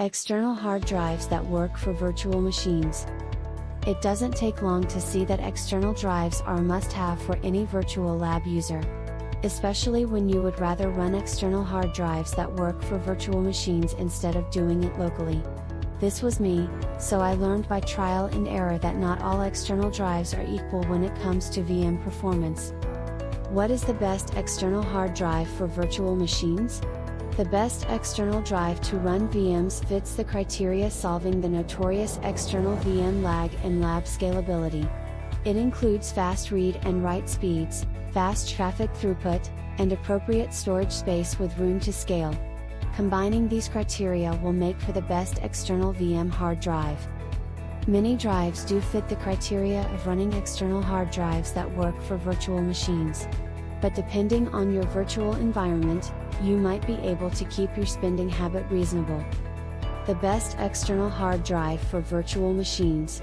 External hard drives that work for virtual machines. It doesn't take long to see that external drives are a must-have for any virtual lab user. Especially when you would rather run external hard drives that work for virtual machines instead of doing it locally. This was me, so I learned by trial and error that not all external drives are equal when it comes to VM performance. What is the best external hard drive for virtual machines? The best external drive to run VMs fits the criteria, solving the notorious external VM lag and lab scalability. It includes fast read and write speeds, fast traffic throughput, and appropriate storage space with room to scale. Combining these criteria will make for the best external VM hard drive. Many drives do fit the criteria of running external hard drives that work for virtual machines. But depending on your virtual environment, you might be able to keep your spending habit reasonable. The best external hard drive for virtual machines.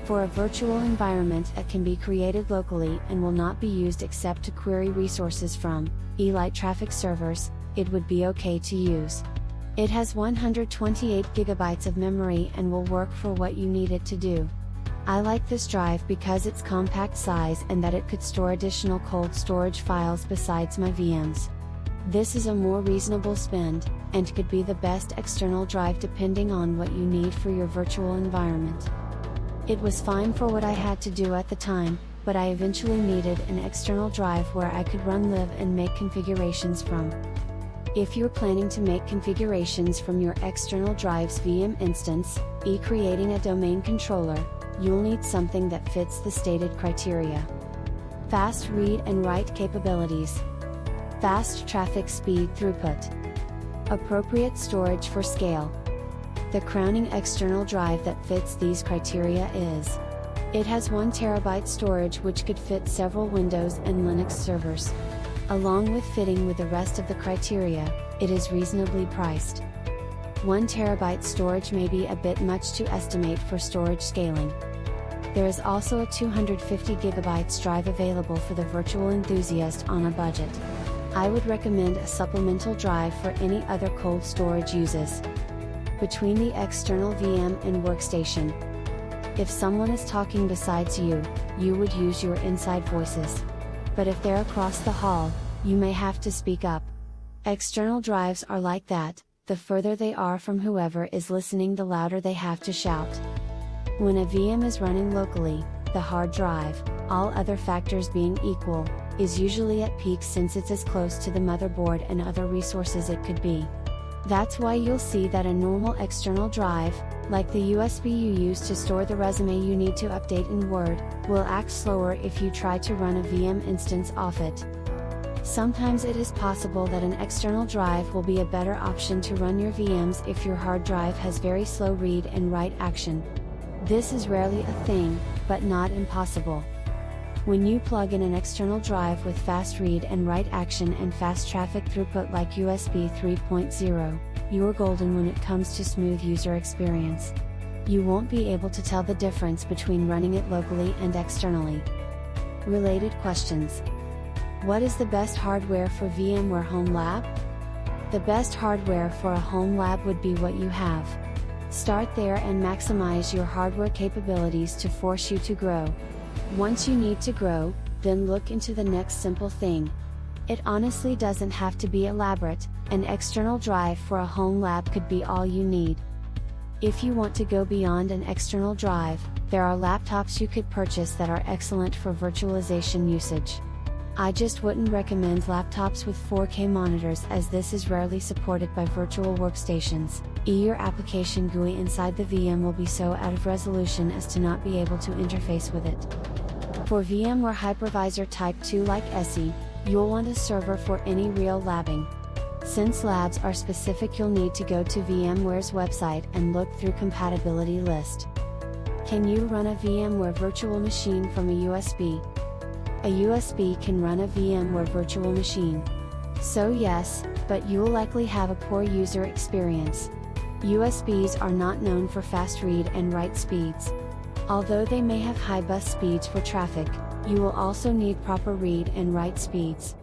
For a virtual environment that can be created locally and will not be used except to query resources from Elite traffic servers, it would be okay to use. It has 128 GB of memory and will work for what you need it to do. I like this drive because its compact size and that it could store additional cold storage files besides my VMs. This is a more reasonable spend, and could be the best external drive depending on what you need for your virtual environment. It was fine for what I had to do at the time, but I eventually needed an external drive where I could run live and make configurations from. If you're planning to make configurations from your external drive's VM instance, creating a domain controller, you'll need something that fits the stated criteria. Fast read and write capabilities. Fast traffic speed throughput. Appropriate storage for scale. The crowning external drive that fits these criteria is. It has 1 TB storage, which could fit several Windows and Linux servers. Along with fitting with the rest of the criteria, it is reasonably priced. 1 TB storage may be a bit much to estimate for storage scaling. There is also a 250 GB drive available for the virtual enthusiast on a budget. I would recommend a supplemental drive for any other cold storage uses. Between the external VM and workstation. If someone is talking besides you, you would use your inside voices. But if they're across the hall, you may have to speak up. External drives are like that, the further they are from whoever is listening, the louder they have to shout. When a VM is running locally, the hard drive, all other factors being equal, is usually at peak since it's as close to the motherboard and other resources it could be. That's why you'll see that a normal external drive, like the USB you use to store the resume you need to update in Word, will act slower if you try to run a VM instance off it. Sometimes it is possible that an external drive will be a better option to run your VMs if your hard drive has very slow read and write action. This is rarely a thing, but not impossible. When you plug in an external drive with fast read and write action and fast traffic throughput like USB 3.0, you're golden when it comes to smooth user experience. You won't be able to tell the difference between running it locally and externally. Related questions. What is the best hardware for VMware Home Lab? The best hardware for a home lab would be what you have. Start there and maximize your hardware capabilities to force you to grow. Once you need to grow, then look into the next simple thing. It honestly doesn't have to be elaborate, an external drive for a home lab could be all you need. If you want to go beyond an external drive, there are laptops you could purchase that are excellent for virtualization usage. I just wouldn't recommend laptops with 4K monitors, as this is rarely supported by virtual workstations. Your application GUI inside the VM will be so out of resolution as to not be able to interface with it. For VMware Hypervisor Type 2 like SE, you'll want a server for any real labbing. Since labs are specific, you'll need to go to VMware's website and look through compatibility list. Can you run a VMware virtual machine from a USB? A USB can run a VMware virtual machine. So yes, but you'll likely have a poor user experience. USBs are not known for fast read and write speeds. Although they may have high bus speeds for traffic, you will also need proper read and write speeds.